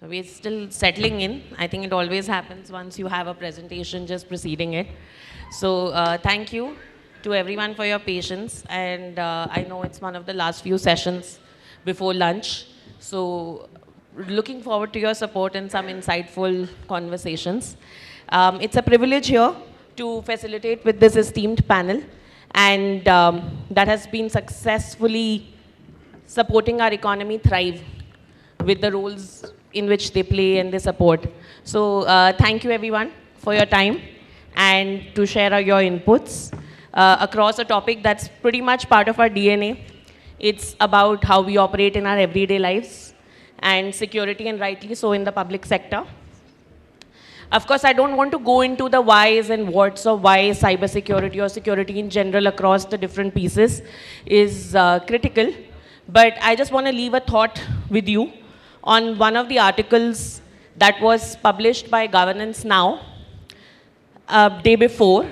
We're still settling in. I think it always happens once you have a presentation, just preceding it. So thank you to everyone for your patience. And I know it's one of the last few sessions before lunch. So looking forward to your support and some insightful conversations. It's a privilege here to facilitate with this esteemed panel. And that has been successfully supporting our economy thrive with the roles in which they play and they support. So thank you everyone for your time and to share your inputs across a topic that's pretty much part of our DNA. It's about how we operate in our everyday lives and security, and rightly so, in the public sector. Of course, I don't want to go into the whys and whats of why cybersecurity or security in general across the different pieces is critical. But I just want to leave a thought with you on one of the articles that was published by Governance Now day before.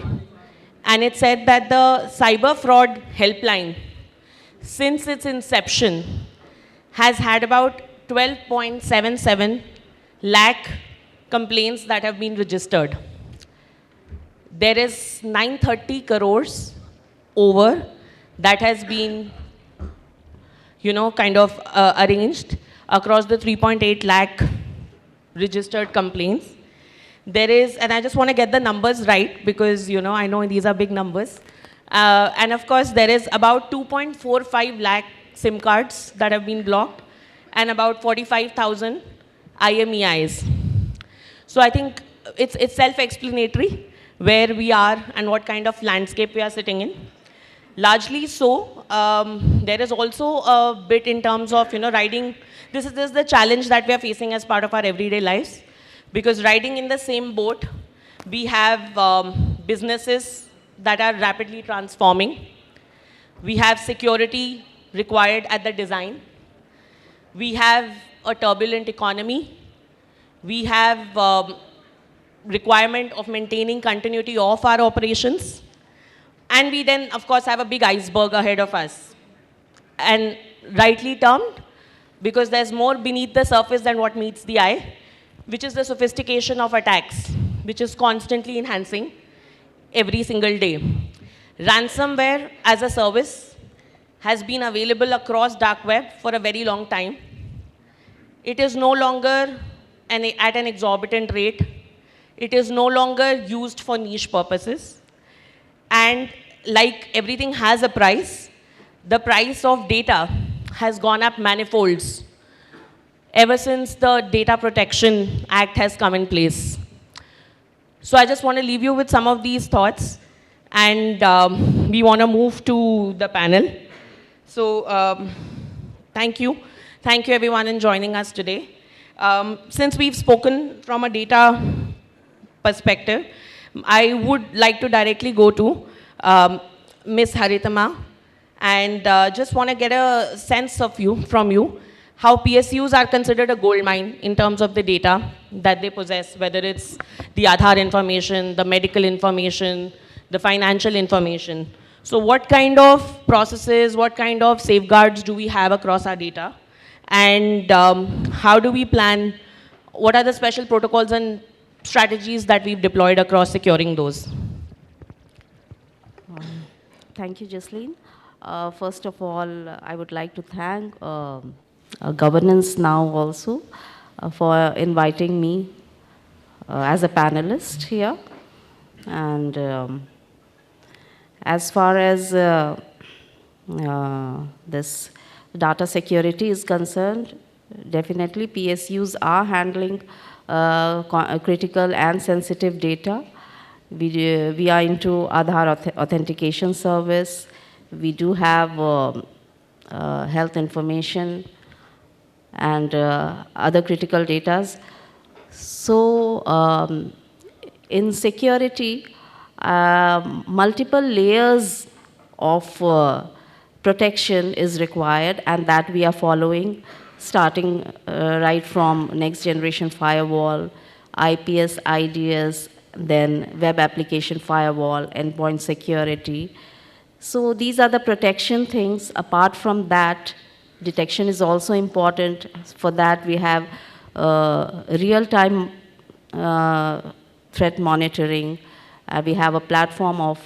And it said that the cyber fraud helpline, since its inception, has had about 12.77 lakh complaints that have been registered. There is 930 crores over that has been, kind of arranged across the 3.8 lakh registered complaints. There is, and I just want to get the numbers right because, I know these are big numbers. And of course, there is about 2.45 lakh SIM cards that have been blocked and about 45,000 IMEIs. So I think it's self-explanatory where we are and what kind of landscape we are sitting in. Largely so, there is also a bit in terms of, riding. This is the challenge that we are facing as part of our everyday lives. Because riding in the same boat, we have businesses that are rapidly transforming. We have security required at the design. We have a turbulent economy. We have requirement of maintaining continuity of our operations. And we then, of course, have a big iceberg ahead of us. And rightly termed, because there's more beneath the surface than what meets the eye, which is the sophistication of attacks, which is constantly enhancing every single day. Ransomware as a service has been available across dark web for a very long time. It is no longer at an exorbitant rate. It is no longer used for niche purposes. And like everything has a price, the price of data has gone up manifolds ever since the Data Protection Act has come in place. So I just want to leave you with some of these thoughts, and we want to move to the panel. So thank you. Thank you everyone in joining us today. Since we've spoken from a data perspective, I would like to directly go to Ms. Haritima, and just want to get a sense from you, how PSUs are considered a gold mine in terms of the data that they possess, whether it's the Aadhaar information, the medical information, the financial information. So what kind of processes, what kind of safeguards do we have across our data? And how do we plan, what are the special protocols and strategies that we've deployed across securing those? Thank you, Jaslein. First of all, I would like to thank Governance Now also for inviting me as a panelist here. And as far as this data security is concerned, definitely PSUs are handling critical and sensitive data. We are into Aadhaar authentication service. We do have health information and other critical data. So in security, multiple layers of protection is required, and that we are following, starting right from next generation firewall, IPS, IDS, then web application firewall, endpoint security. So these are the protection things. Apart from that, detection is also important. For that, we have real-time threat monitoring. We have a platform of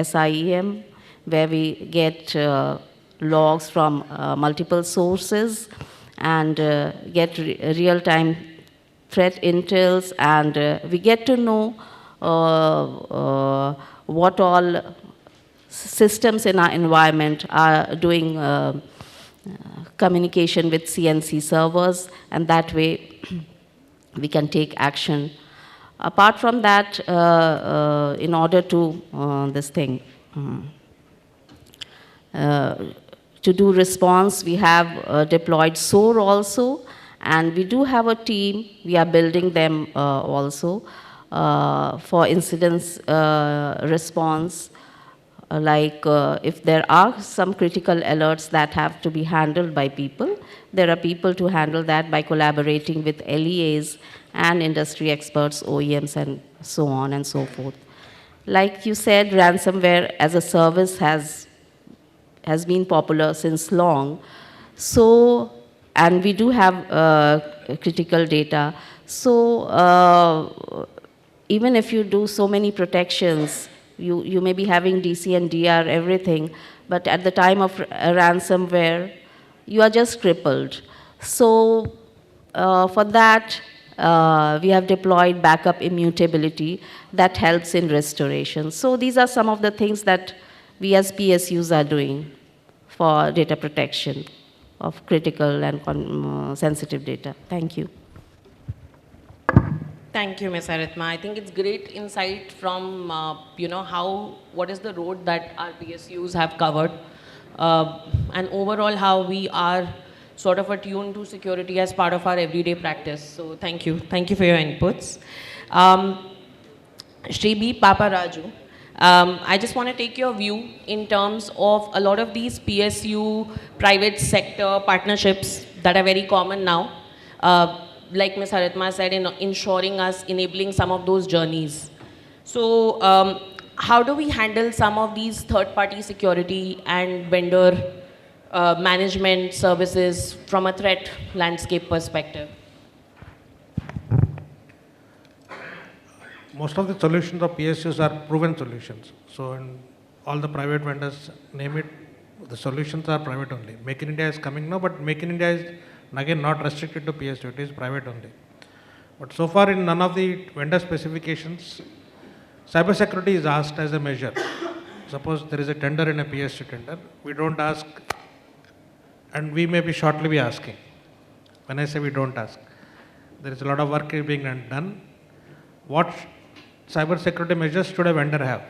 SIEM where we get logs from multiple sources and get real-time threat intels, and we get to know what all systems in our environment are doing communication with CNC servers, and that way we can take action. Apart from that, in order to to do response, we have deployed SOAR also, and we do have a team. We are building them also for incidents response. Like if there are some critical alerts that have to be handled by people, there are people to handle that by collaborating with LEAs and industry experts, OEMs, and so on and so forth. Like you said, ransomware as a service has been popular since long. So, and we do have critical data. So even if you do so many protections, you may be having DC and DR, everything, but at the time of ransomware, you are just crippled. So for that, we have deployed backup immutability that helps in restoration. So these are some of the things that we as PSUs are doing for data protection of critical and sensitive data. Thank you. Thank you, Ms. Haritima. I think it's great insight from, what is the road that our PSUs have covered, and overall how we are sort of attuned to security as part of our everyday practice. So thank you. Thank you for your inputs. Shri Paparaju, I just want to take your view in terms of a lot of these PSU private sector partnerships that are very common now. Like Ms. Haritima said, in ensuring us, enabling some of those journeys. So how do we handle some of these third-party security and vendor management services from a threat landscape perspective? Most of the solutions of PSUs are proven solutions. So in all the private vendors, name it, the solutions are private only. Make in India is coming now, but Make in India is again not restricted to PSU, it is private only. But so far in none of the vendor specifications, cybersecurity is asked as a measure. Suppose there is a tender in a PSU tender, we don't ask, and we may be shortly be asking. When I say we don't ask, there is a lot of work being done. What cybersecurity measures should a vendor have?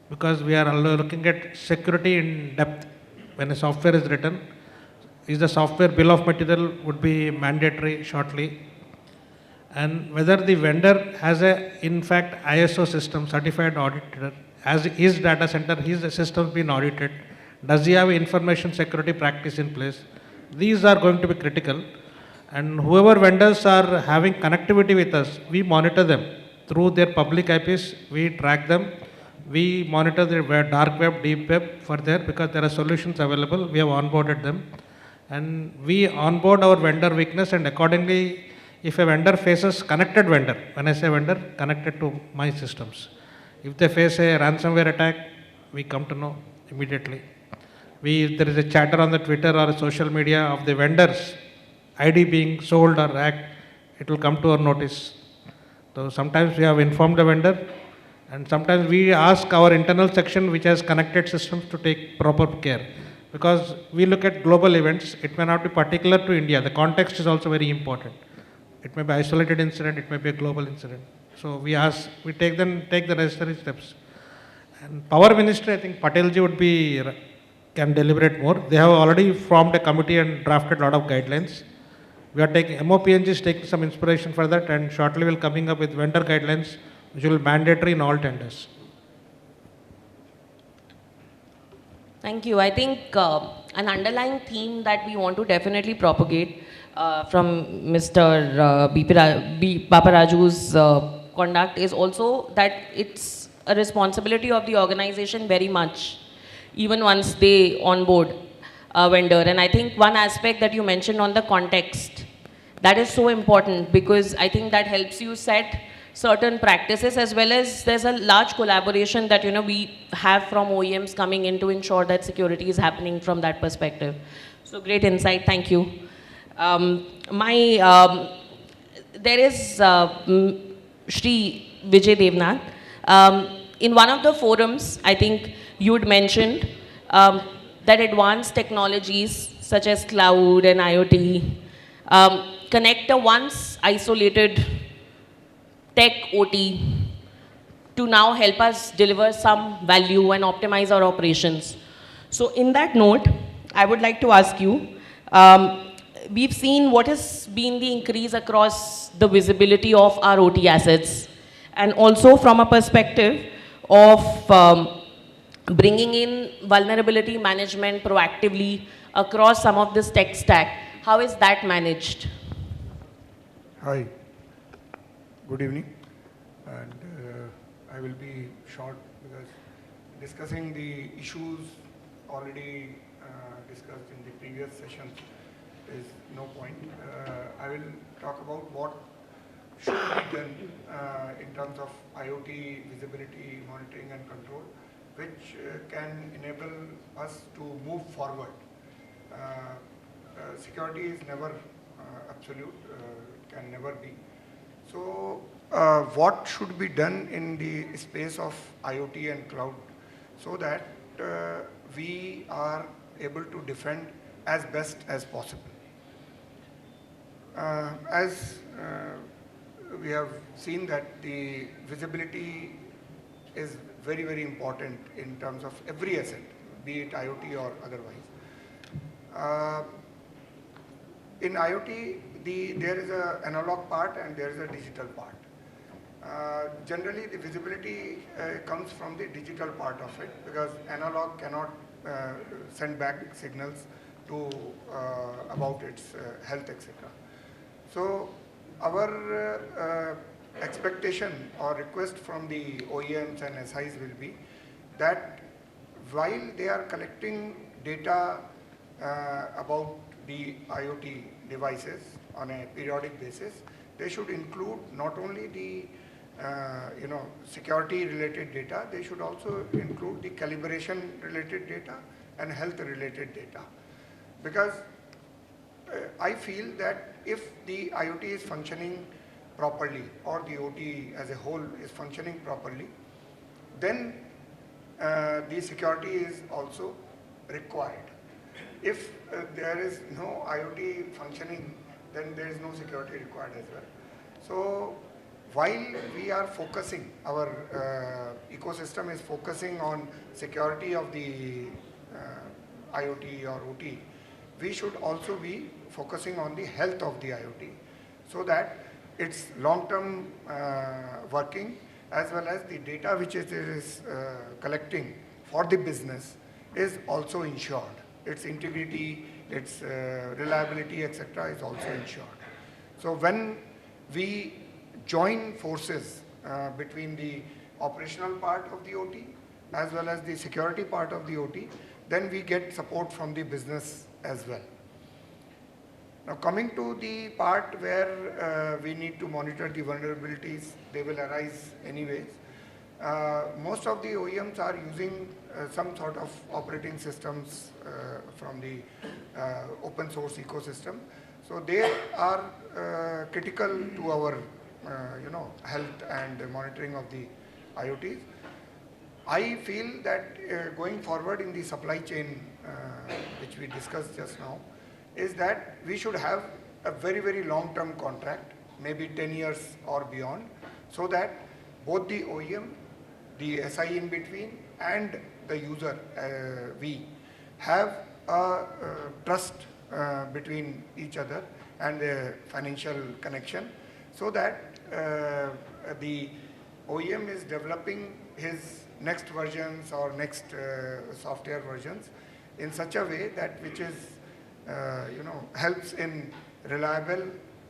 Because we are looking at security in depth. When a software is written, is the software bill of material would be mandatory shortly, and whether the vendor has in fact ISO system certified auditor, as his data center, his system been audited, does he have information security practice in place? These are going to be critical, and whoever vendors are having connectivity with us, we monitor them through their public IPs, we track them, we monitor their dark web, deep web for there, because there are solutions available, we have onboarded them. And we onboard our vendor weakness, and accordingly, if a vendor faces connected vendor, when I say vendor, connected to my systems, if they face a ransomware attack, we come to know immediately. If there is a chatter on the Twitter or social media of the vendors ID being sold or hacked, it will come to our notice. So sometimes we have informed the vendor, and sometimes we ask our internal section which has connected systems to take proper care. Because we look at global events, it may not be particular to India. The context is also very important. It may be isolated incident, it may be a global incident. So we take the necessary steps. And Power Ministry, I think Patelji can deliberate more. They have already formed a committee and drafted a lot of guidelines. We are taking, MOPNG is taking some inspiration for that, and shortly we'll coming up with vendor guidelines which will be mandatory in all tenders. Thank you. I think an underlying theme that we want to definitely propagate from Mr. Paparaju's conduct is also that it's a responsibility of the organization very much, even once they onboard a vendor. And I think one aspect that you mentioned on the context, That is so important because I think that helps you set certain practices, as well as there's a large collaboration that we have from OEMs coming in to ensure that security is happening from that perspective. So great insight, thank you. There is Shri Vijay Devnath. In one of the forums, I think you had mentioned that advanced technologies such as cloud and IoT connect a once isolated tech OT to now help us deliver some value and optimize our operations. So in that note, I would like to ask you, we've seen what has been the increase across the visibility of our OT assets, and also from a perspective of bringing in vulnerability management proactively across some of this tech stack. How is that managed? Hi, good evening, and I will be short because discussing the issues already discussed in the previous session is no point. I will talk about what should be done in terms of IoT visibility, monitoring and control, which can enable us to move forward. Security is never absolute, can never be. So what should be done in the space of IoT and cloud so that we are able to defend as best as possible. As we have seen that the visibility is very, very important in terms of every asset, be it IoT or otherwise. In IoT, there is an analog part and there is a digital part. Generally, the visibility comes from the digital part of it because analog cannot send back signals to about its health, etc. So our expectation or request from the OEMs and SIs will be that while they are collecting data about the IoT devices on a periodic basis, they should include not only the security related data, they should also include the calibration related data and health related data. Because I feel that if the IoT is functioning properly or the OT as a whole is functioning properly, then the security is also required. If there is no IoT functioning, then there is no security required as well. So while we are focusing, our ecosystem is focusing on security of the IoT or OT, we should also be focusing on the health of the IoT so that its long-term working as well as the data which it is collecting for the business is also ensured. Its integrity, its reliability, etc. is also ensured. So when we join forces between the operational part of the OT as well as the security part of the OT, then we get support from the business as well. Now coming to the part where we need to monitor the vulnerabilities, they will arise anyways. Most of the OEMs are using some sort of operating systems from the open source ecosystem. So they are critical to our health and monitoring of the IoTs. I feel that going forward in the supply chain, which we discussed just now, is that we should have a very, very long-term contract, maybe 10 years or beyond, so that both the OEM, the SI in between, and the user, we have a trust between each other and a financial connection, so that the OEM is developing his next versions or next software versions in such a way that which is helps in reliable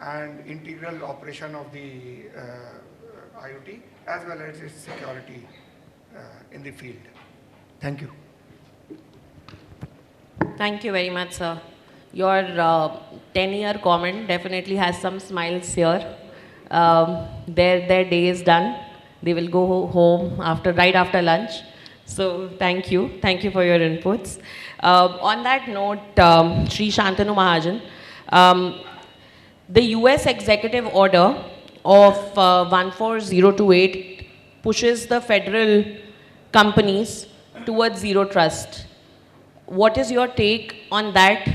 and integral operation of the IoT as well as its security in the field. Thank you. Thank you very much, sir. Your 10-year comment definitely has some smiles here. Their day is done. They will go home right after lunch. So thank you. Thank you for your inputs. On that note, Shri Shantanu Mahajan, the US executive order of 14028 pushes the federal companies towards zero trust. What is your take on that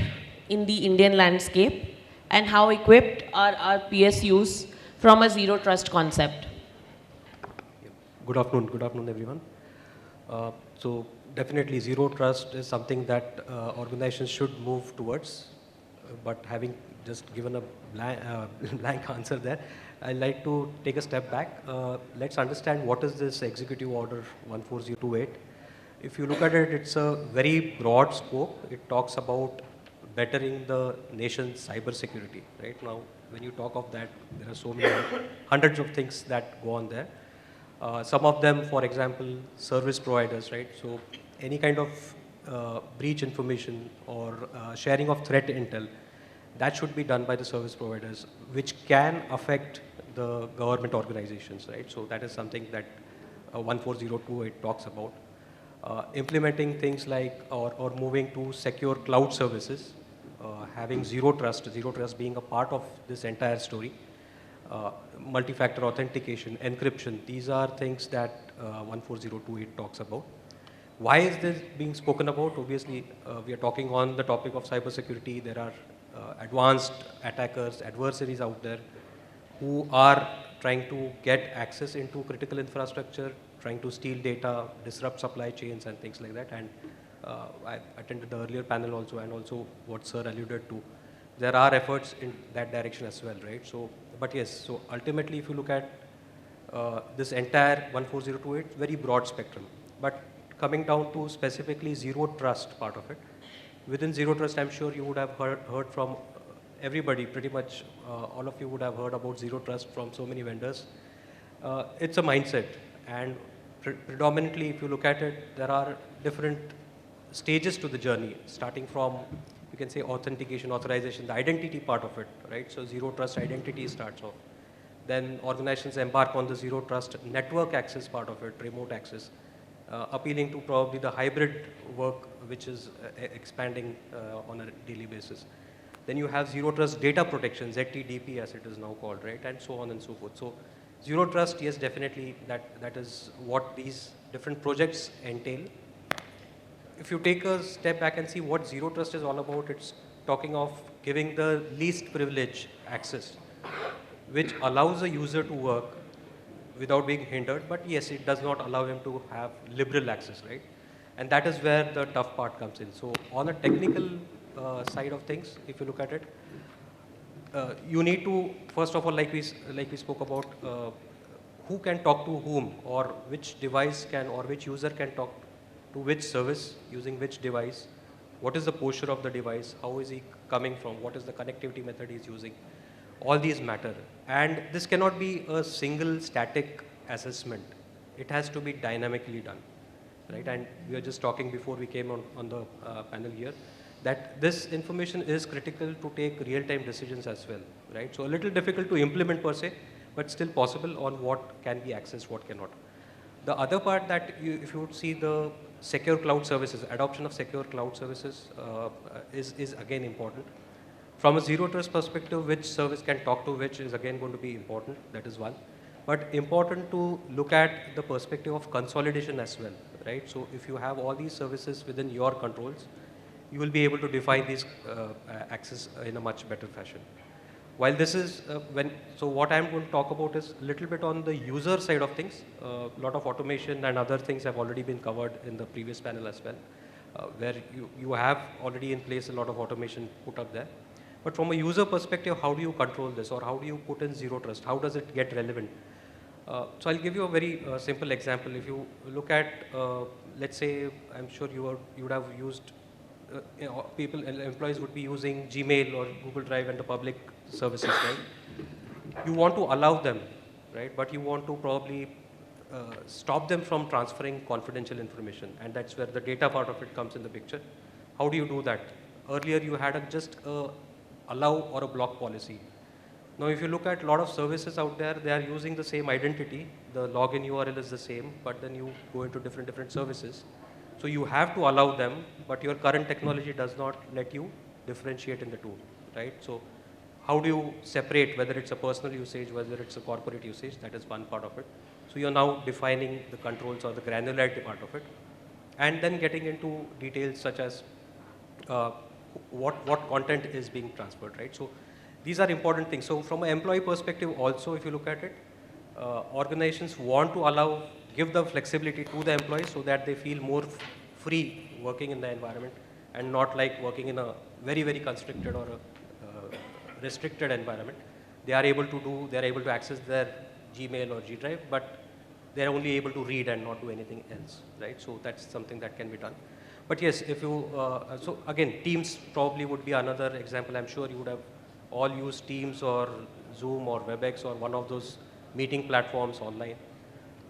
in the Indian landscape, and how equipped are our PSUs from a zero trust concept? Good afternoon everyone. So definitely zero trust is something that organizations should move towards, but having just given a blank answer there, I'd like to take a step back. Let's understand what is this Executive Order 14028. If you look at it, it's a very broad scope. It talks about bettering the nation's cybersecurity. Right now, when you talk of that, there are so many hundreds of things that go on there. Some of them, for example, service providers, right? So any kind of breach information or sharing of threat intel, that should be done by the service providers, which can affect the government organizations, right? So that is something that 14028 talks about. Implementing things like, or moving to secure cloud services, having zero trust being a part of this entire story. Multi-factor authentication, encryption, these are things that 14028 talks about. Why is this being spoken about? Obviously, we are talking on the topic of cybersecurity. There are advanced attackers, adversaries out there who are trying to get access into critical infrastructure, trying to steal data, disrupt supply chains and things like that. And I attended the earlier panel also, and also what Sir alluded to. There are efforts in that direction as well, right? So, but yes, so ultimately if you look at this entire 14028, very broad spectrum. But coming down to specifically zero trust part of it, within zero trust, I'm sure you would have heard from everybody, pretty much all of you would have heard about zero trust from so many vendors. It's a mindset, and predominantly if you look at it, there are different stages to the journey, starting from, you can say, authentication, authorization, the identity part of it, right? So zero trust identity starts off. Then organizations embark on the zero trust network access part of it, remote access, appealing to probably the hybrid work which is expanding on a daily basis. Then you have zero trust data protection, ZTDP as it is now called, right? And so on and so forth. So zero trust, yes, definitely that is what these different projects entail. If you take a step back and see what zero trust is all about, it's talking of giving the least privilege access, which allows a user to work without being hindered, but yes, it does not allow him to have liberal access, right? And that is where the tough part comes in. So on a technical side of things, if you look at it, you need to, first of all, like we spoke about, who can talk to whom, or which device can, or which user can talk to which service using which device, what is the posture of the device, how is he coming from, what is the connectivity method he's using. All these matter. And this cannot be a single static assessment. It has to be dynamically done, right? And we were just talking before we came on the panel here, that this information is critical to take real-time decisions as well, right? So a little difficult to implement per se, but still possible on what can be accessed, what cannot. The other part that if you would see the secure cloud services, adoption of secure cloud services is again important. From a zero trust perspective, which service can talk to which is again going to be important, that is one. But important to look at the perspective of consolidation as well, right? So if you have all these services within your controls, you will be able to define these access in a much better fashion. While this is, so what I'm going to talk about is a little bit on the user side of things. A lot of automation and other things have already been covered in the previous panel as well, where you have already in place a lot of automation put up there. But from a user perspective, how do you control this, or how do you put in zero trust? How does it get relevant? So I'll give you a very simple example. If you look at, let's say, I'm sure you would have used, employees would be using Gmail or Google Drive and the public services, right? You want to allow them, right? But you want to probably stop them from transferring confidential information, and that's where the data part of it comes in the picture. How do you do that? earlier you had just a allow or a block policy. Now, if you look at a lot of services out there, they are using the same identity. The login URL is the same, but then you go into different services. So you have to allow them, but your current technology does not let you differentiate in the two, right? So how do you separate whether it's a personal usage, whether it's a corporate usage? That is one part of it. So you're now defining the controls or the granularity part of it, and then getting into details such as what content is being transferred, right? So these are important things. So from an employee perspective also, if you look at it, organizations want to give the flexibility to the employees so that they feel more free working in the environment and not like working in a very, very constricted or a restricted environment. They are able to access their Gmail or G Drive, but they're only able to read and not do anything else, right? So that's something that can be done. But yes, if you, so again, Teams probably would be another example. I'm sure you would have all used Teams or Zoom or WebEx or one of those meeting platforms online.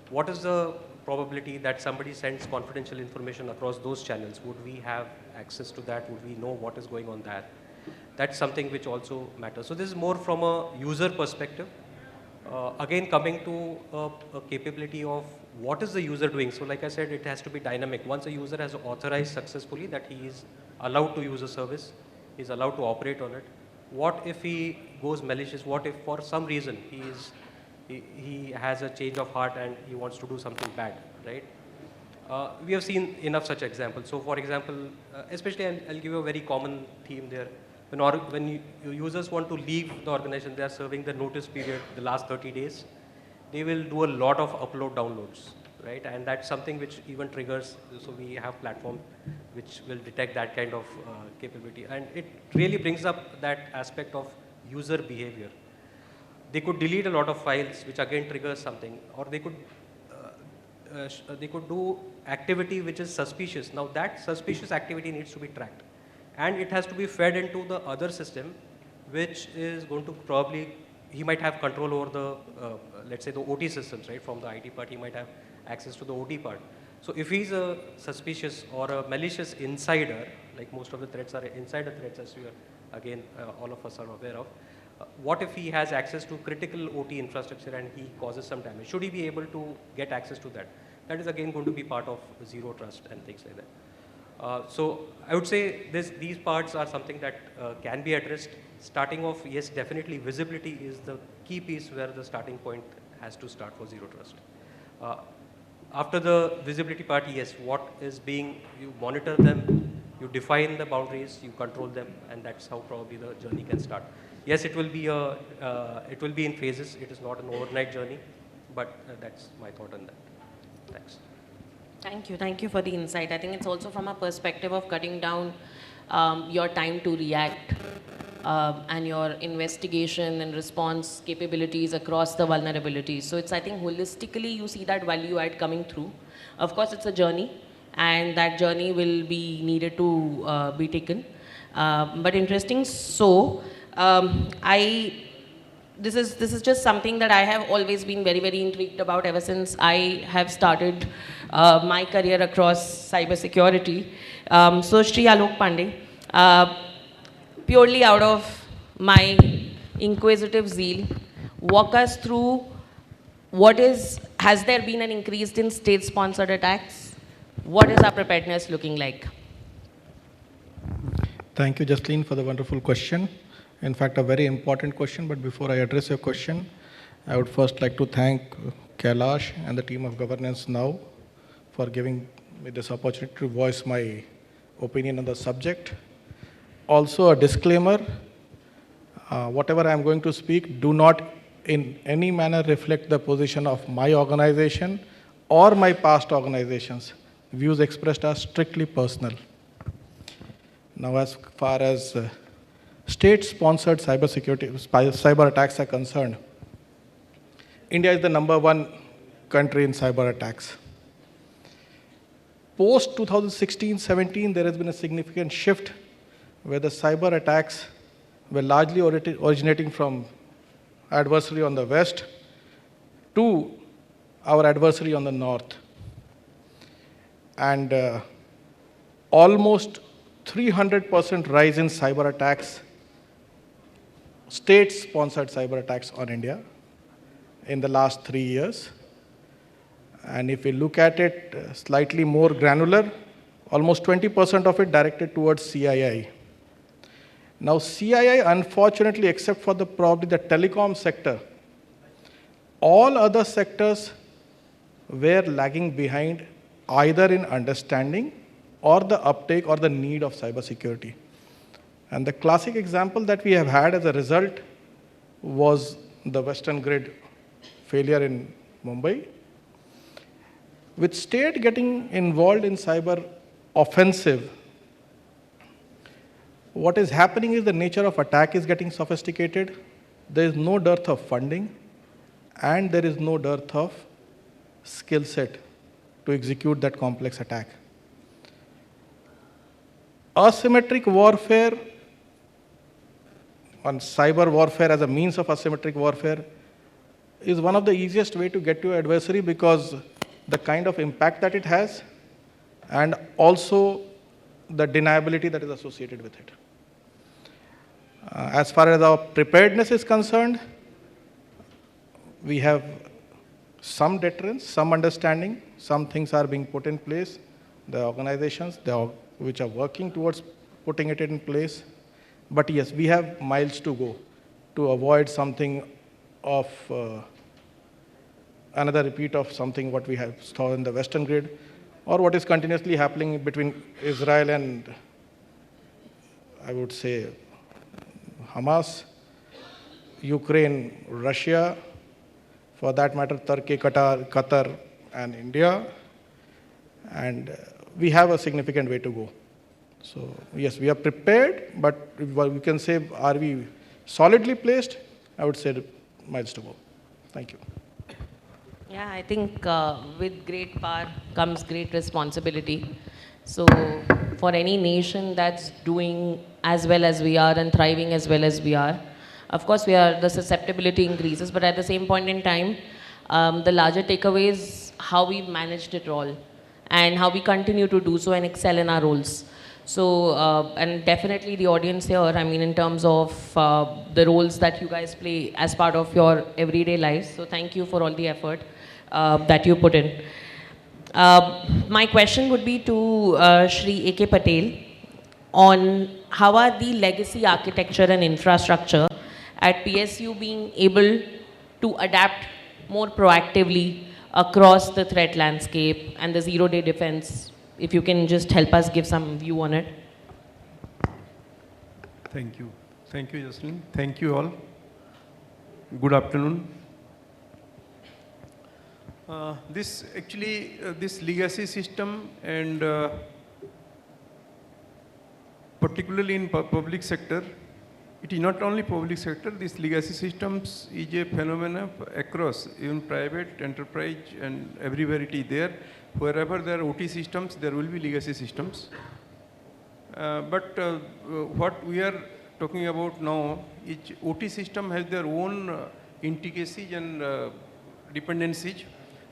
What is the probability that somebody sends confidential information across those channels? Would we have access to that? Would we know what is going on there? That's something which also matters. So this is more from a user perspective. Again, coming to a capability of what is the user doing. So like I said, it has to be dynamic. Once a user has authorized successfully that he is allowed to use a service, he is allowed to operate on it. What if he goes malicious? What if for some reason he has a change of heart and he wants to do something bad, right? We have seen enough such examples. So for example, especially I'll give you a very common theme there. When users want to leave the organization, they are serving the notice period the last 30 days, they will do a lot of upload downloads, right? And that's something which even triggers, so we have platforms which will detect that kind of capability. And it really brings up that aspect of user behavior. They could delete a lot of files, which again triggers something, or they could do activity which is suspicious. Now that suspicious activity needs to be tracked. And it has to be fed into the other system, which is going to probably, he might have control over the, let's say the OT systems, right? From the IT part, he might have access to the OT part. So if he's a suspicious or a malicious insider, like most of the threats are insider threats, as we are, again, all of us are aware of, what if he has access to critical OT infrastructure and he causes some damage? Should he be able to get access to that? That is again going to be part of zero trust and things like that. So I would say these parts are something that can be addressed. Starting off, yes, definitely visibility is the key piece where the starting point has to start for zero trust. After the visibility part, yes, you monitor them, you define the boundaries, you control them, and that's how probably the journey can start. Yes, it will be in phases. It is not an overnight journey, but that's my thought on that. Thanks. Thank you for the insight. I think it's also from a perspective of cutting down your time to react and your investigation and response capabilities across the vulnerabilities. So it's, I think, holistically you see that value add coming through. Of course, it's a journey, and that journey will be needed to be taken. But interesting. So this is just something that I have always been very, very intrigued about ever since I have started my career across cybersecurity. So Shri, Alok, Pandey, purely out of my inquisitive zeal, walk us through has there been an increase in state-sponsored attacks? What is our preparedness looking like? Thank you, Jaslein, for the wonderful question. In fact, a very important question, but before I address your question, I would first like to thank Kailash and the team of governance now for giving me this opportunity to voice my opinion on the subject. Also a disclaimer, whatever I am going to speak, do not in any manner reflect the position of my organization or my past organizations. Views expressed are strictly personal. Now, as far as state-sponsored cyber attacks are concerned, India is the #1 country in cyber attacks. Post 2016-17, there has been a significant shift where the cyber attacks were largely originating from adversary on the west to our adversary on the north. And almost 300% rise in cyber attacks, state-sponsored cyber attacks on India in the last 3 years. And if we look at it slightly more granular, almost 20% of it directed towards CII. Now, CII, unfortunately, except for probably the telecom sector, all other sectors were lagging behind either in understanding or the uptake or the need of cybersecurity. And the classic example that we have had as a result was the Western Grid failure in Mumbai. With state getting involved in cyber offensive, what is happening is the nature of attack is getting sophisticated. There is no dearth of funding, and there is no dearth of skill set to execute that complex attack. Asymmetric warfare, on cyber warfare as a means of asymmetric warfare, is one of the easiest way to get to your adversary because the kind of impact that it has and also the deniability that is associated with it. As far as our preparedness is concerned, we have some deterrence, some understanding, some things are being put in place. The organizations which are working towards putting it in place. But yes, we have miles to go to avoid something of another repeat of something what we have saw in the Western Grid or what is continuously happening between Israel and, I would say, Hamas, Ukraine, Russia, for that matter, Turkey, Qatar, and India. And we have a significant way to go. So, yes, we are prepared, but we can say, are we solidly placed? I would say miles to go. Thank you. Yeah, I think with great power comes great responsibility. So for any nation that's doing as well as we are and thriving as well as we are, of course the susceptibility increases, but at the same point in time, the larger takeaway is how we've managed it all and how we continue to do so and excel in our roles. So, and definitely the audience here, I mean, in terms of the roles that you guys play as part of your everyday lives. So thank you for all the effort that you put in. My question would be to Shri A.K. Patel on how are the legacy architecture and infrastructure at PSU being able to adapt more proactively across the threat landscape and the zero-day defense. If you can just help us give some view on it. Thank you. Thank you, Jaslein. Thank you all. Good afternoon. This legacy system and particularly in public sector, it is not only public sector, this legacy systems is a phenomenon across, even private, enterprise, and everywhere it is there. Wherever there are OT systems, there will be legacy systems. But what we are talking about now, each OT system has their own intricacies and dependencies.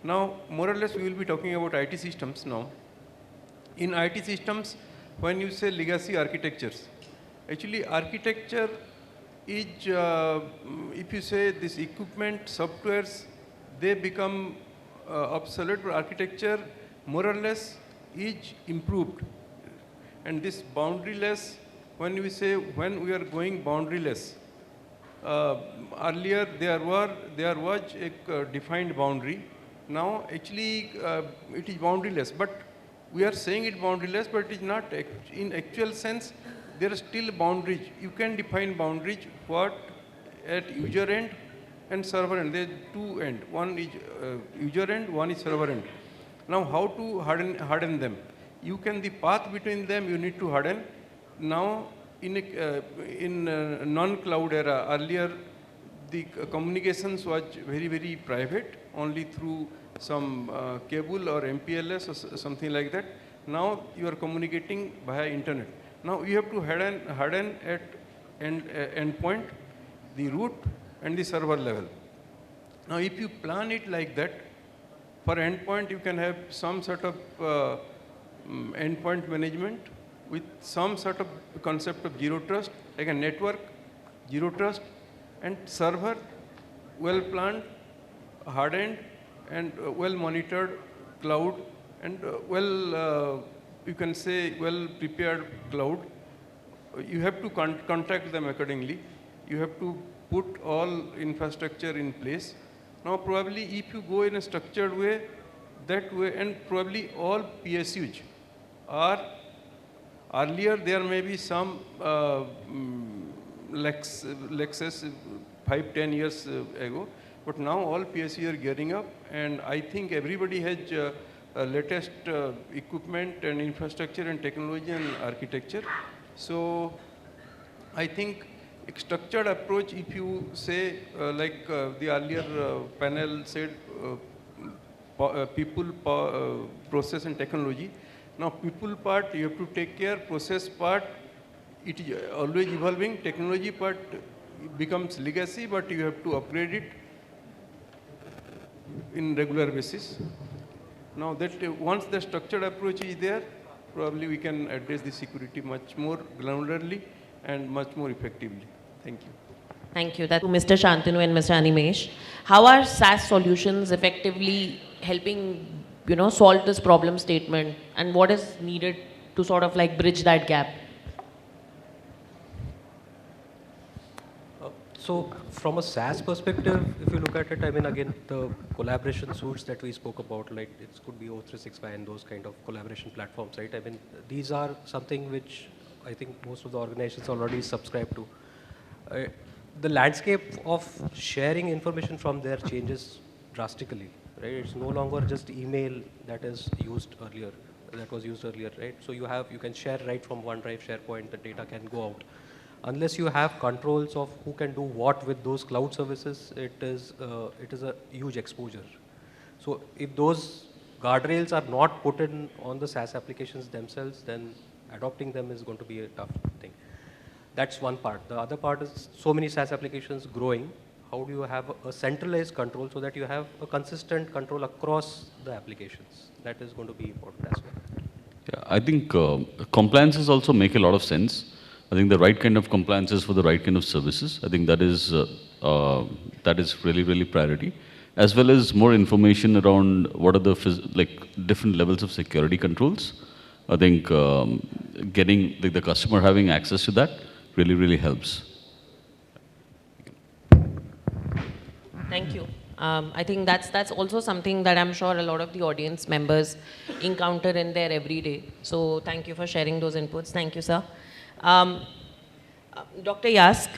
Now, more or less, we will be talking about IT systems now. In IT systems, when you say legacy architectures, actually architecture is, if you say this equipment, softwares, they become obsolete, but architecture more or less is improved. And this boundaryless, when we say, when we are going boundaryless, earlier there was a defined boundary. Now actually it is boundaryless, but we are saying it boundaryless, but it is not. In actual sense, there are still boundaries. You can define boundaries what at user end and server end. There are two ends. One is user end, one is server end. Now how to harden them? You can, the path between them you need to harden. Now in non-cloud era, earlier the communications was very, very private, only through some cable or MPLS or something like that. Now you are communicating via internet. Now you have to harden at endpoint, the root and the server level. Now if you plan it like that, for endpoint you can have some sort of endpoint management. with some sort of concept of zero trust, like a network, zero trust, and server, well planned, hardened, and well monitored cloud, and you can say well prepared cloud. You have to contract them accordingly. You have to put all infrastructure in place. Now probably if you go in a structured way, that way, and probably all PSUs are, earlier there may be some Lexus 5-10 years ago, but now all PSU are gearing up, and I think everybody has latest equipment and infrastructure and technology and architecture. So I think a structured approach, if you say like the earlier panel said, people, process and technology. Now people part you have to take care, process part it is always evolving, technology part becomes legacy, but you have to upgrade it in regular basis. Now that once the structured approach is there, probably we can address the security much more granularly and much more effectively. Thank you. Thank you. That's to Mr. Shantanu and Mr. Animesh. How are SaaS solutions effectively helping, solve this problem statement, and what is needed to sort of like bridge that gap? So from a SaaS perspective, if you look at it, I mean, again, the collaboration suites that we spoke about, like it could be O365 and those kind of collaboration platforms, right? I mean, these are something which I think most of the organizations already subscribe to. The landscape of sharing information from there changes drastically, right? It's no longer just email that is used earlier, that was used earlier, right? So you can share right from OneDrive, SharePoint, the data can go out. Unless you have controls of who can do what with those cloud services, it is a huge exposure. So if those guardrails are not put in on the SaaS applications themselves, then adopting them is going to be a tough thing. That's one part. The other part is so many SaaS applications growing. How do you have a centralized control so that you have a consistent control across the applications? That is going to be important as well. Yeah, I think compliances also make a lot of sense. I think the right kind of compliances for the right kind of services. I think that is really, really priority. As well as more information around what are the different levels of security controls. I think getting the customer having access to that really, really helps. Thank you. I think that's also something that I'm sure a lot of the audience members encounter in their everyday. So thank you for sharing those inputs. Thank you, sir. Dr. Yask,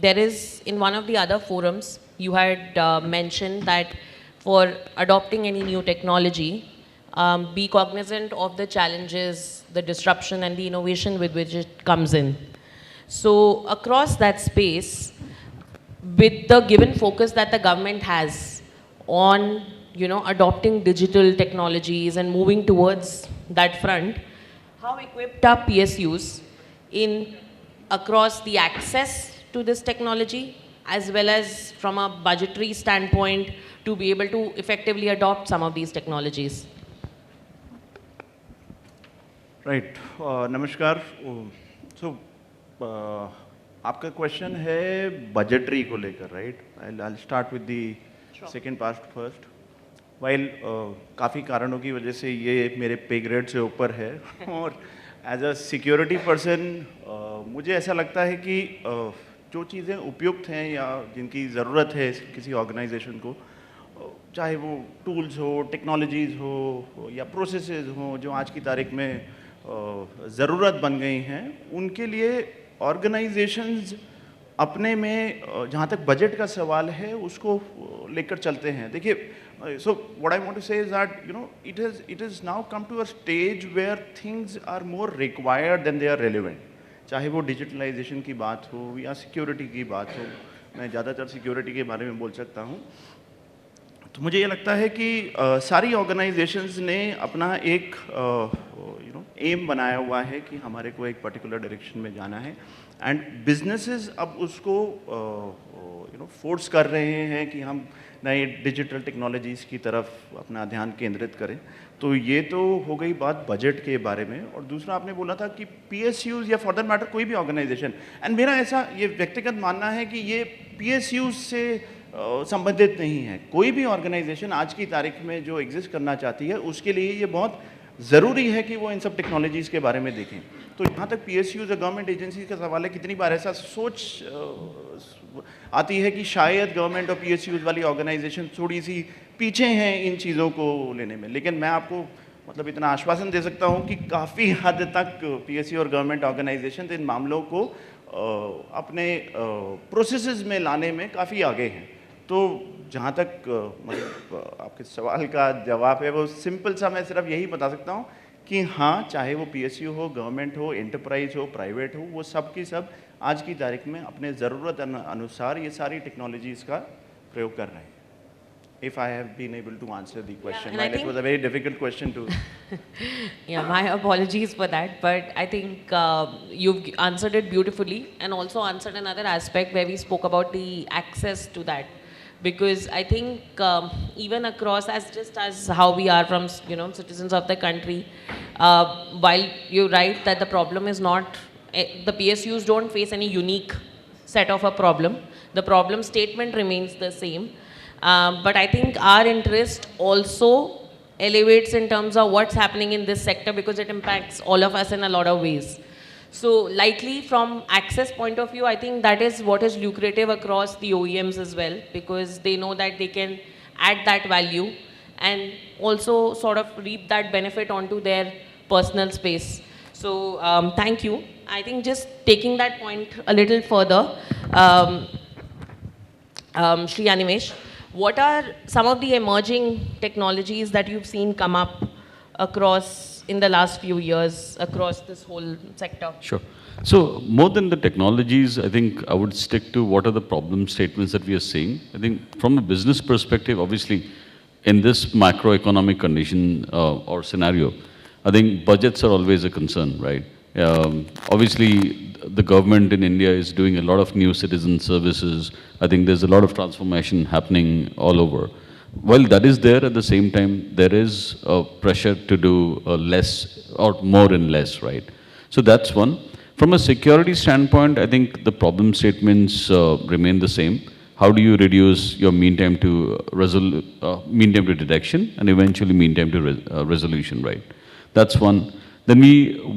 there is, in one of the other forums, you had mentioned that for adopting any new technology, be cognizant of the challenges, the disruption and the innovation with which it comes in. So across that space, with the given focus that the government has on, adopting digital technologies and moving towards that front, how equipped are PSUs across the access to this technology, as well as from a budgetary standpoint to be able to effectively adopt some of these technologies? Right. Namaskar. So, आपका question है budgetary को लेकर, right? I'll start with the second part first. While काफ़ी कारणों की वजह से ये मेरे पे ग्रेड से ऊपर है और एज अ सिक्योरिटी पर्सन मुझे ऐसा लगता है कि जो चीज़ें उपयुक्त हैं या जिनकी ज़रूरत है किसी ऑर्गेनाइजेशन को, चाहे वो टूल्स हो, टेक्नोलॉजीज़ हो या प्रोसेसेस हो जो आज की तारीख में ज़रूरत बन गई हैं, उनके लिए ऑर्गेनाइजेशंस अपने में जहाँ तक बजट का सवाल है उसको लेकर चलते हैं. देखिए, so what I want to say is that it has now come to a stage where things are more required than they are relevant. चाहे वो डिजिटलाइजेशन की बात हो या सिक्योरिटी की बात हो, मैं ज़्यादातर सिक्योरिटी के बारे में बोल सकता हूँ. तो मुझे ये लगता है कि सारी ऑर्गेनाइजेशंस ने अपना एक एम बनाया हुआ है कि हमारे को एक पर्टिकुलर डायरेक्शन में जाना है, एंड बिजनेसेस अब उसको फोर्स कर रहे हैं कि हम नए डिजिटल टेक्नोलॉजीज़ की तरफ अपना ध्यान केंद्रित करें। तो ये तो हो गई बात बजट के बारे में। और दूसरा आपने बोला था कि PSUs या फॉर दैट मैटर कोई भी ऑर्गेनाइजेशन, एंड मेरा ऐसा ये व्यक्तिगत मानना है कि ये PSUs से संबंधित नहीं है। कोई भी ऑर्गेनाइजेशन आज की तारीख में जो एग्जिस्ट करना चाहती है उसके लिए ये बहुत ज़रूरी है कि वो इन सब टेक्नोलॉजीज़ के बारे में देखें। तो जहाँ तक PSUs और गवर्नमेंट एजेंसी का सवाल है, कितनी बार ऐसा सोच आती है कि शायद गवर्नमेंट और PSUs वाली ऑर्गेनाइजेशन थोड़ी सी पीछे हैं इन चीज़ों को लेने में। लेकिन मैं आपको मतलब इतना आश्वासन दे सकता हूँ कि काफ़ी हद तक PSU और गवर्नमेंट ऑर्गेनाइजेशन इन मामलों को अपने प्रोसेसेस में लाने में काफ़ी आगे हैं। तो जहाँ तक मतलब आपके सवाल का जवाब है वो सिंपल सा, मैं सिर्फ यही बता सकता हूँ कि हाँ, चाहे वो PSU हो, गवर्नमेंट हो, एंटरप्राइज हो, प्राइवेट हो, वो सब की सब आज की तारीख में अपने ज़रूरत अनुसार ये सारी टेक्नोलॉजीज़ का प्रयोग कर रहे हैं। If I have been able to answer the question, Yeah, while it was a very difficult question to. Yeah, my apologies for that, but I think you've answered it beautifully and also answered another aspect where we spoke about the access to that. Because I think even across, as just as how we are from citizens of the country, while you're right that the problem is not, the PSUs don't face any unique set of a problem. The problem statement remains the same. But I think our interest also elevates in terms of what's happening in this sector because it impacts all of us in a lot of ways. So likely from access point of view, I think that is what is lucrative across the OEMs as well, because they know that they can add that value and also sort of reap that benefit onto their personal space. So thank you. I think just taking that point a little further, Shri Animesh, what are some of the emerging technologies that you've seen come up across in the last few years across this whole sector? Sure. So more than the technologies, I think I would stick to what are the problem statements that we are seeing. I think from a business perspective, obviously, in this macroeconomic condition or scenario, I think budgets are always a concern, right? Obviously, the government in India is doing a lot of new citizen services. I think there's a lot of transformation happening all over. While that is there, at the same time, there is a pressure to do less or more and less, right? So that's one. From a security standpoint, I think the problem statements remain the same. How do you reduce your mean time to detection and eventually mean time to resolution, right? That's one. Then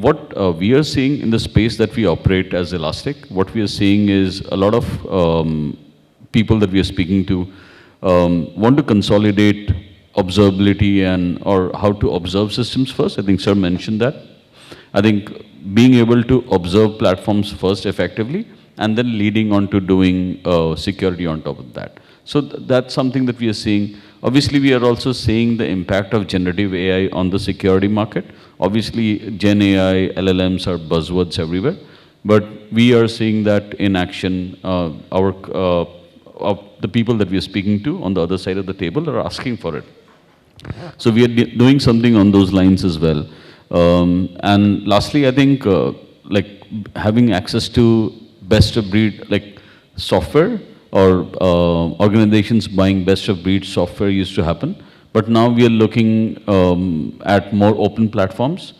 what we are seeing in the space that we operate as Elastic, what we are seeing is a lot of people that we are speaking to want to consolidate observability or how to observe systems first. I think Sir mentioned that. I think being able to observe platforms first effectively and then leading on to doing security on top of that. So that's something that we are seeing. Obviously, we are also seeing the impact of generative AI on the security market. Obviously, Gen AI, LLMs are buzzwords everywhere, but we are seeing that in action. The people that we are speaking to on the other side of the table are asking for it. So we are doing something on those lines as well. And lastly, I think like having access to best of breed like software or organizations buying best of breed software used to happen. But now we are looking at more open platforms.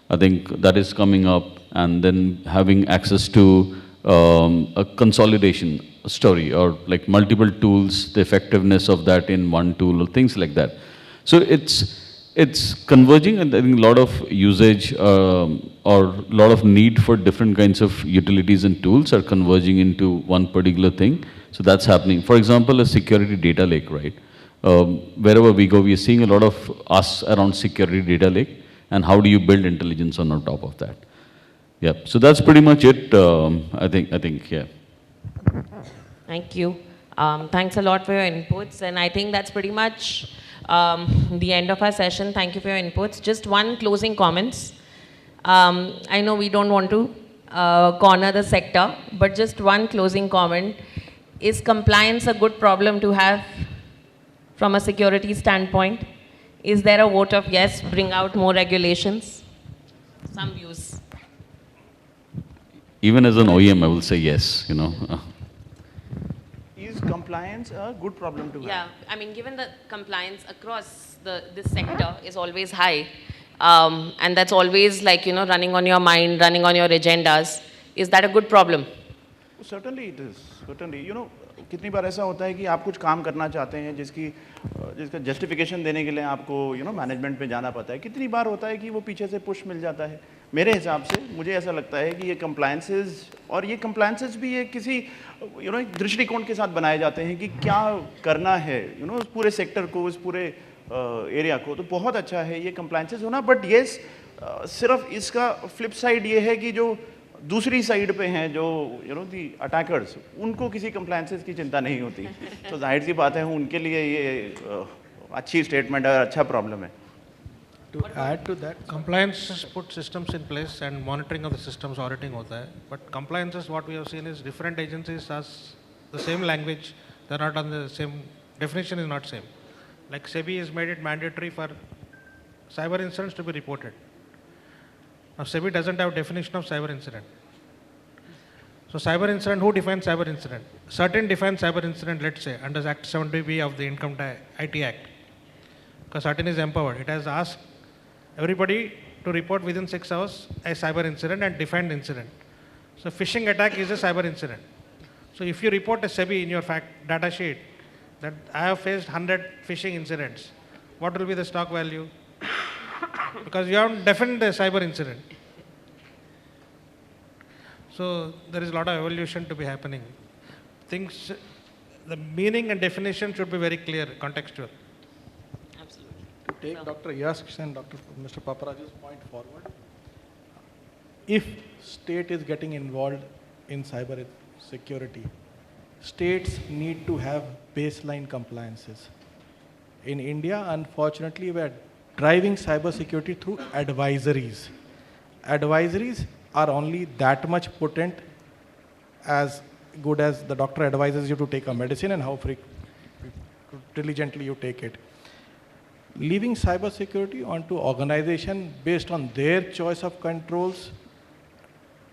I think that is coming up, and then having access to a consolidation story or like multiple tools, the effectiveness of that in one tool or things like that. So it's converging, and I think a lot of usage or a lot of need for different kinds of utilities and tools are converging into one particular thing. So that's happening. For example, a security data lake, right? Wherever we go, we are seeing a lot of us around security data lake and how do you build intelligence on top of that. Yeah, so that's pretty much it, I think, yeah. Thank you. Thanks a lot for your inputs, and I think that's pretty much the end of our session. Thank you for your inputs. Just one closing comments. I know we don't want to corner the sector, but just one closing comment. Is compliance a good problem to have from a security standpoint? Is there a vote of yes, bring out more regulations? Some views. Even as an OEM, I will say yes, you know. Is is compliance a good problem to have? Yeah, I mean, given the compliance across this sector is always high, and that's always like, you know, running on your mind, running on your agendas, is that a good problem? Certainly it is. Certainly, you know, कितनी बार ऐसा होता है कि आप कुछ काम करना चाहते हैं जिसका जस्टिफिकेशन देने के लिए आपको मैनेजमेंट में जाना पड़ता है. कितनी बार होता है कि वो पीछे से पुश मिल जाता है. मेरे हिसाब से मुझे ऐसा लगता है कि ये कंप्लायंसेस और ये कंप्लायंसेस भी ये किसी एक दृष्टिकोण के साथ बनाए जाते हैं कि क्या करना है उस पूरे सेक्टर को, उस पूरे एरिया को. तो बहुत अच्छा है ये कंप्लायंसेस होना. बट येस, सिर्फ इसका फ्लिप साइड ये है कि जो दूसरी साइड पे हैं जो दी अटैकर्स, उनको किसी कंप्लायंसेस की चिंता नहीं होती. तो जाहिर सी बात है उनके लिए ये अच्छी स्टेटमेंट है, अच्छा प्रॉब्लम है. To add to that, compliance put systems in place and monitoring of the systems auditing hota hai. But compliances, what we have seen is different agencies has the same language, they're not on the same, definition is not same. Like SEBI has made it mandatory for cyber incidents to be reported. Now SEBI doesn't have definition of cyber incident. So cyber incident, who defines cyber incident? Certain define cyber incident, let's say, under Act 70B of the Income IT Act. Because certain is empowered. It has asked everybody to report within 6 hours a cyber incident and defined incident. So phishing attack is a cyber incident. So if you report a SEBI in your data sheet that I have faced 100 phishing incidents, what will be the stock value? Because you haven't defined the cyber incident. So there is a lot of evolution to be happening. Things, the meaning and definition should be very clear, contextual. To take Dr. Yask and Mr. Paparaju's point forward, if state is getting involved in cyber security, states need to have baseline compliances. In India, unfortunately, we are driving cyber security through advisories. Advisories are only that much potent as good as the doctor advises you to take a medicine and how diligently you take it. Leaving cybersecurity onto organization based on their choice of controls,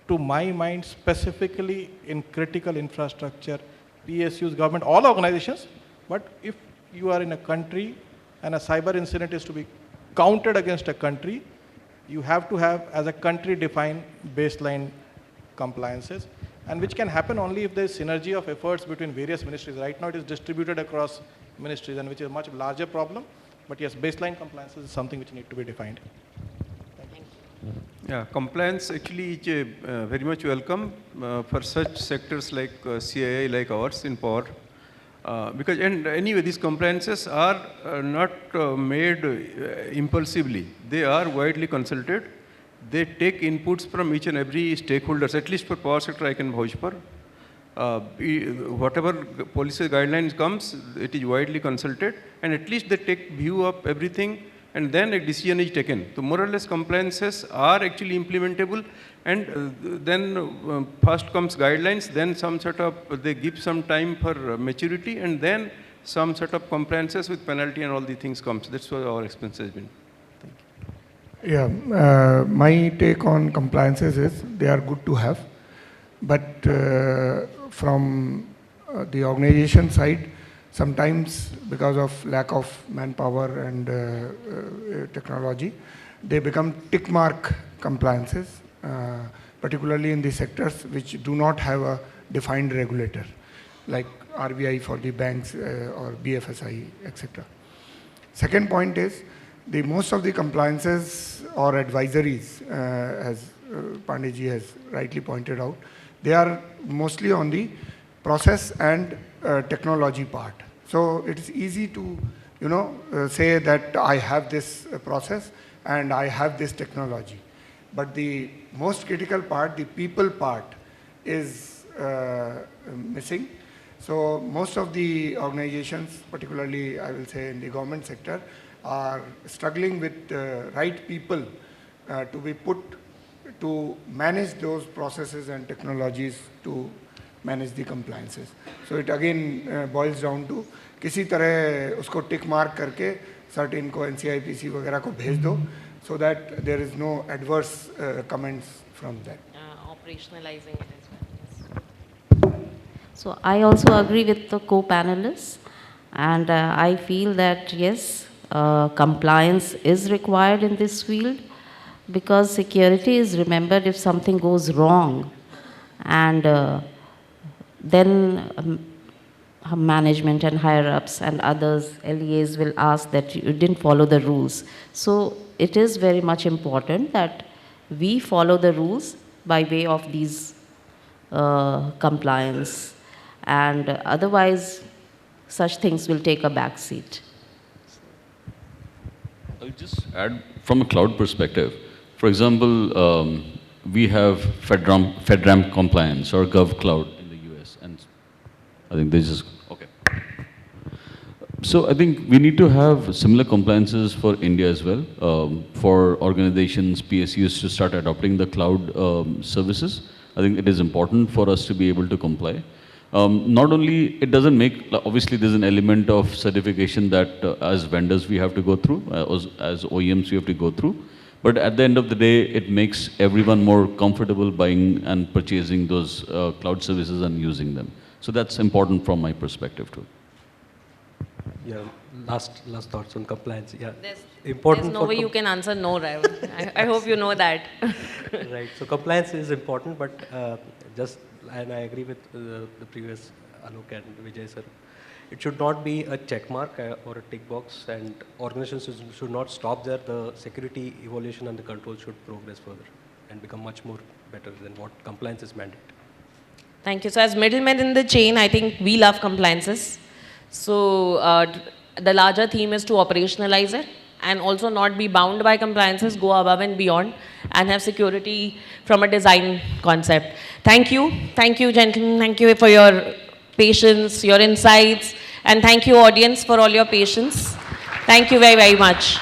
to my mind, specifically in critical infrastructure, PSUs, government, all organizations, but if you are in a country and a cyber incident is to be counted against a country, you have to have, as a country, defined baseline compliances, and which can happen only if there is synergy of efforts between various ministries. Right now it is distributed across ministries, and which is a much larger problem. But yes, baseline compliances is something which need to be defined. Thank you. Yeah, compliance actually is very much welcome for such sectors like CII, like ours in power. Because and anyway, these compliances are not made impulsively. They are widely consulted. They take inputs from each and every stakeholders. At least for power sector, I can vouch for. Whatever policy guidelines comes, it is widely consulted, and at least they take view of everything, and then a decision is taken. So more or less compliances are actually implementable, and then first comes guidelines, then some sort of, they give some time for maturity, and then some sort of compliances with penalty and all the things comes. That's what our experience has been. Thank you. Yeah, my take on compliances is they are good to have, but from the organization side, sometimes because of lack of manpower and technology, they become tick mark compliances, particularly in the sectors which do not have a defined regulator, like RBI for the banks or BFSI, etc. Second point is, most of the compliances or advisories, as Pandey ji has rightly pointed out, they are mostly on the process and technology part. So it's easy to, say that I have this process and I have this technology. But the most critical part, the people part, is missing. So most of the organizations, particularly I will say in the government sector, are struggling with the right people to be put to manage those processes and technologies to manage the compliances. So it again boils down to किसी तरह उसको tick mark करके certain को NCIPC वगैरह को भेज दो, so that there is no adverse comments from that. Operationalizing it as well. Yes. So I also agree with the co-panelists, and I feel that yes, compliance is required in this field, because security is remembered if something goes wrong, and then management and higher-ups and others, LEAs, will ask that you didn't follow the rules. So it is very much important that we follow the rules by way of these compliance, and otherwise such things will take a back seat. I'll just add from a cloud perspective. For example, we have FedRAMP compliance or Gov Cloud in the US, and I think this is okay. So I think we need to have similar compliances for India as well, for organizations, PSUs to start adopting the cloud services. I think it is important for us to be able to comply. Not only, it doesn't make, obviously there's an element of certification that as vendors we have to go through, as OEMs we have to go through, but at the end of the day, it makes everyone more comfortable buying and purchasing those cloud services and using them. So that's important from my perspective too. Yeah, last thoughts on compliance. Yeah, There's no way you can answer no, right? I hope you know that. Right. So compliance is important, but and I agree with the previous Alok and Vijay sir. It should not be a check mark or a tick box, and organizations should not stop there. The security evaluation and the control should progress further and become much more better than what compliance is mandate. Thank you. So as middlemen in the chain, I think we love compliances. So the larger theme is to operationalize it and also not be bound by compliances, go above and beyond, and have security from a design concept. Thank you, gentlemen. Thank you for your patience, your insights, and thank you, audience, for all your patience. Thank you very, very much.